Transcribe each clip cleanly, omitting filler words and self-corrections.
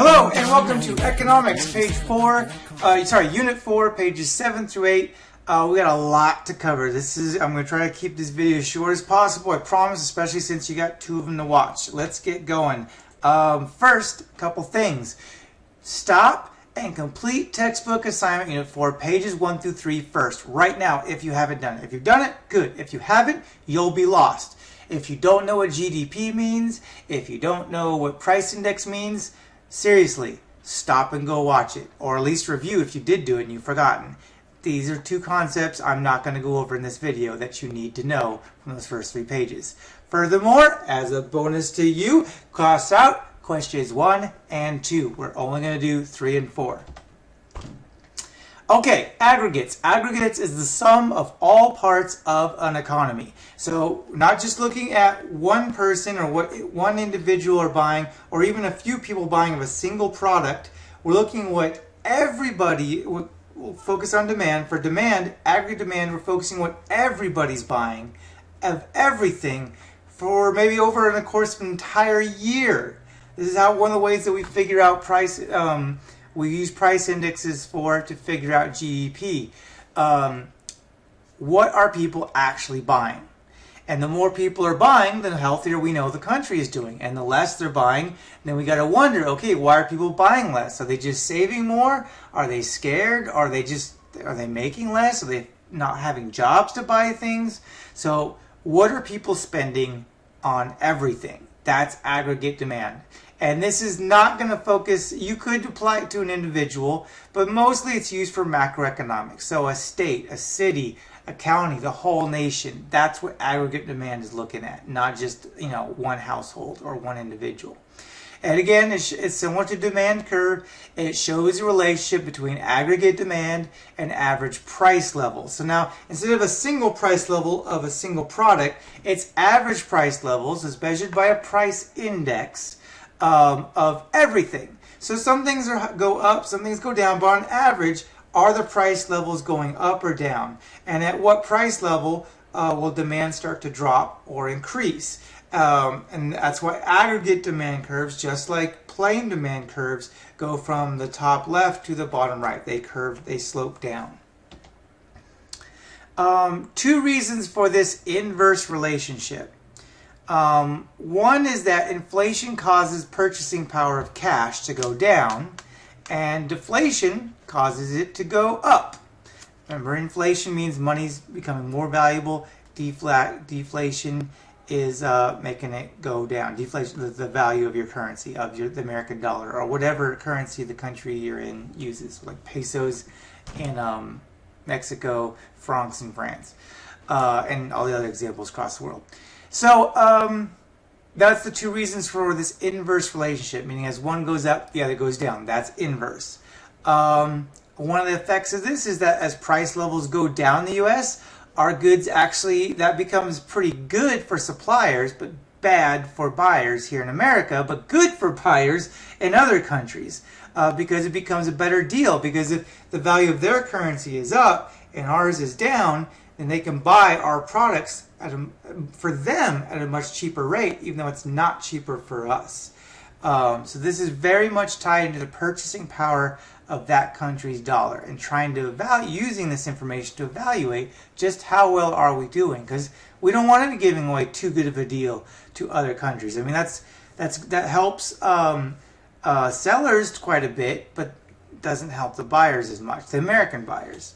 Hello and welcome to Economics, Unit 4, pages 7 through 8. We got a lot to cover. I'm going to try to keep this video as short as possible, I promise, especially since you got two of them to watch. Let's get going. First, a couple things. Stop and complete textbook assignment Unit 4, pages 1 through 3 first, right now, if you haven't done it. If you've done it, good. If you haven't, you'll be lost. If you don't know what GDP means, if you don't know what price index means, seriously, stop and go watch it, or at least review if you did do it and you've forgotten. These are two concepts I'm not going to go over in this video that you need to know from those first 3 pages. Furthermore, as a bonus to you, cross out questions 1 and 2. We're only going to do 3 and 4. Okay, aggregates. Aggregates is the sum of all parts of an economy. So not just looking at one person or what one individual are buying, or even a few people buying of a single product. We're looking at what everybody, we'll focus on demand. For demand, aggregate demand, we're focusing on what everybody's buying of everything for maybe over the course of an entire year. This is how one of the ways that we figure out price. We use price indexes to figure out GDP. What are people actually buying? And the more people are buying, the healthier we know the country is doing. And the less they're buying, then we got to wonder, okay, why are people buying less? Are they just saving more? Are they scared? Are they making less? Are they not having jobs to buy things? So what are people spending on everything? That's aggregate demand. And this is not going to focus, you could apply it to an individual, but mostly it's used for macroeconomics. So a state, a city, a county, the whole nation. That's what aggregate demand is looking at, not just, one household or one individual. And again, it's similar to demand curve. It shows a relationship between aggregate demand and average price level. So now, instead of a single price level of a single product, it's average price levels as measured by a price index of everything. So some things go up, some things go down, but on average, are the price levels going up or down? And at what price level will demand start to drop or increase? And that's why aggregate demand curves, just like plane demand curves, go from the top left to the bottom right. They slope down. 2 reasons for this inverse relationship. One is that inflation causes purchasing power of cash to go down, and deflation causes it to go up. Remember, inflation means money's becoming more valuable. Deflation is making it go down. Deflation, the value of your currency, of the American dollar, or whatever currency the country you're in uses, like pesos in Mexico, francs in France, and all the other examples across the world. So that's the 2 reasons for this inverse relationship, meaning as one goes up, the other goes down. That's inverse. One of the effects of this is that as price levels go down in the U.S., our goods actually, that becomes pretty good for suppliers, but bad for buyers here in America, but good for buyers in other countries because it becomes a better deal. Because if the value of their currency is up and ours is down, then they can buy our products for them at a much cheaper rate, even though it's not cheaper for us. So this is very much tied into the purchasing power of that country's dollar, and trying to using this information to evaluate just how well are we doing, because we don't want to be giving away too good of a deal to other countries. I mean, that helps sellers quite a bit, but doesn't help the buyers as much, the American buyers.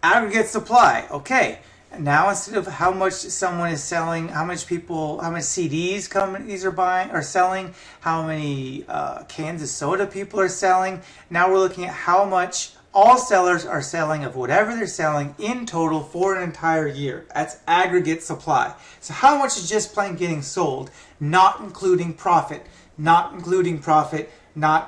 Aggregate supply. Okay, now instead of how much someone is selling, how much CDs companies are selling, how many cans of soda people are selling, now we're looking at how much all sellers are selling of whatever they're selling in total for an entire year. That's aggregate supply. So how much is just plain getting sold, not including profit, not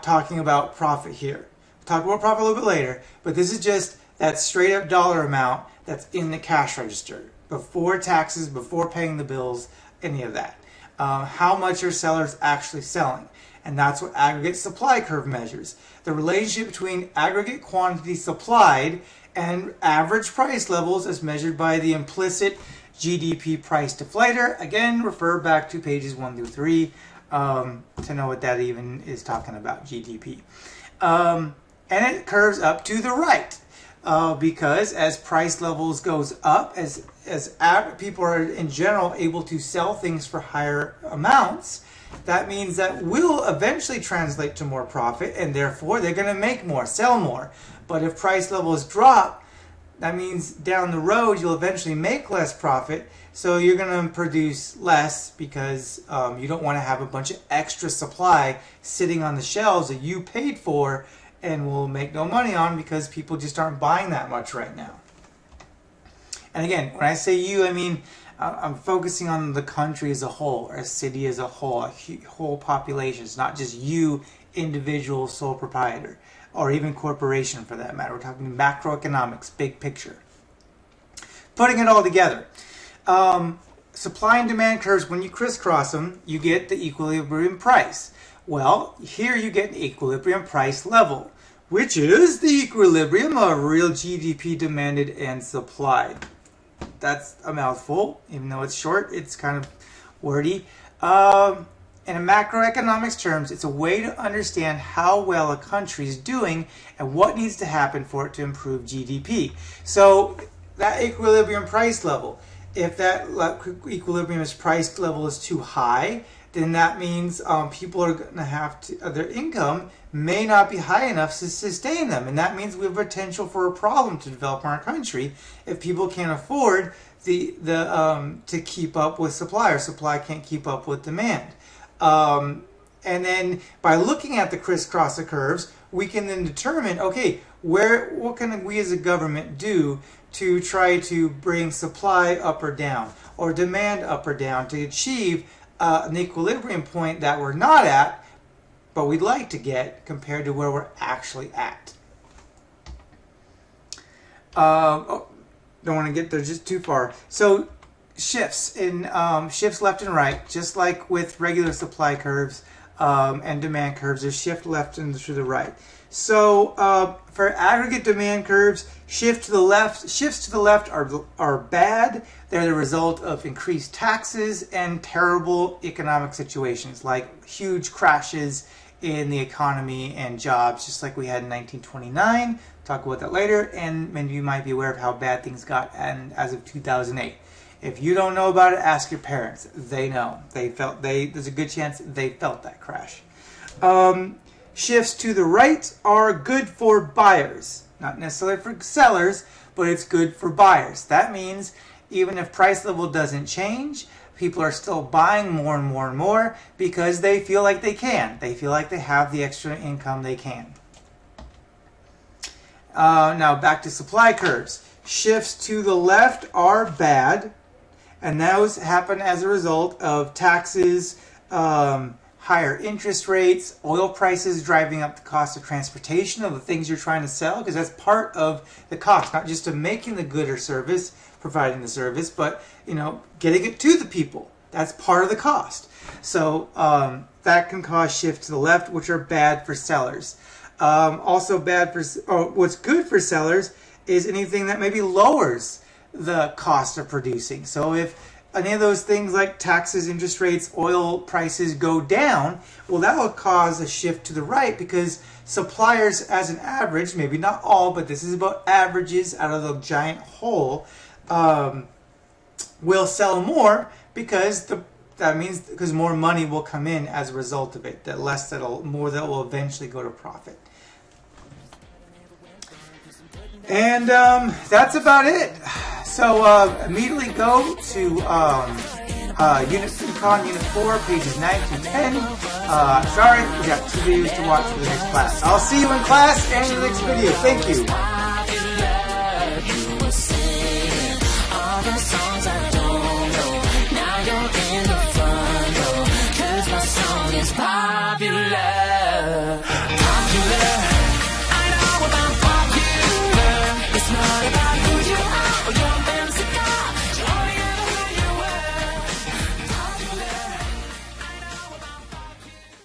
talking about profit here. We'll talk about profit a little bit later, but this is just that straight up dollar amount that's in the cash register, before taxes, before paying the bills, any of that. How much are sellers actually selling? And that's what aggregate supply curve measures. The relationship between aggregate quantity supplied and average price levels as measured by the implicit GDP price deflator. Again, refer back to pages 1 through 3. to know what that even is talking about, GDP. And it curves up to the right because as price levels goes up, as people are in general able to sell things for higher amounts, that means that will eventually translate to more profit, and therefore they're going to make more, sell more. But if price levels drop, that means down the road you'll eventually make less profit, so you're going to produce less because you don't want to have a bunch of extra supply sitting on the shelves that you paid for and will make no money on because people just aren't buying that much right now. And again, when I say you, I mean I'm focusing on the country as a whole, or a city as a whole population. It's not just you, individual sole proprietor, or even corporation for that matter. We're talking macroeconomics, big picture. Putting it all together, supply and demand curves, when you crisscross them, you get the equilibrium price. Well, here you get an equilibrium price level, which is the equilibrium of real GDP demanded and supplied. That's a mouthful, even though it's short, it's kind of wordy. In macroeconomics terms, it's a way to understand how well a country is doing and what needs to happen for it to improve GDP. So that equilibrium price level, if that equilibrium price level is too high, then that means people are going to have to, their income may not be high enough to sustain them. And that means we have potential for a problem to develop in our country if people can't afford to keep up with supply, or supply can't keep up with demand. And then by looking at the crisscross curves, we can then determine, okay, what can we as a government do to try to bring supply up or down, or demand up or down, to achieve an equilibrium point that we're not at, but we'd like to get compared to where we're actually at. Don't want to get there just too far. So shifts left and right, just like with regular supply curves and demand curves, there's shift left and to the right. So for aggregate demand curves, shifts to the left are bad. They're the result of increased taxes and terrible economic situations, like huge crashes in the economy and jobs, just like we had in 1929. Talk about that later, and many of you might be aware of how bad things got as of 2008. If you don't know about it, ask your parents. They know. There's a good chance they felt that crash. Shifts to the right are good for buyers, not necessarily for sellers, but it's good for buyers. That means even if price level doesn't change, people are still buying more and more and more because they feel like they can. They feel like they have the extra income they can. Now back to supply curves. Shifts to the left are bad, and those happen as a result of taxes, higher interest rates, oil prices driving up the cost of transportation of the things you're trying to sell, because that's part of the cost, not just of making the good or service, providing the service, but getting it to the people. That's part of the cost. So that can cause shifts to the left, which are bad for sellers. Also bad for, what's good for sellers is anything that maybe lowers the cost of producing. So if any of those things like taxes, interest rates, oil prices go down, well, that will cause a shift to the right, because suppliers as an average, maybe not all, but this is about averages out of the giant whole, will sell more because that means because more money will come in as a result of it, more that will eventually go to profit. And that's about it. So immediately go to Econ Unit 4, pages 9 through 10. Sorry, we got 2 videos to watch for the next class. I'll see you in class and in the next video. Thank you. Popular.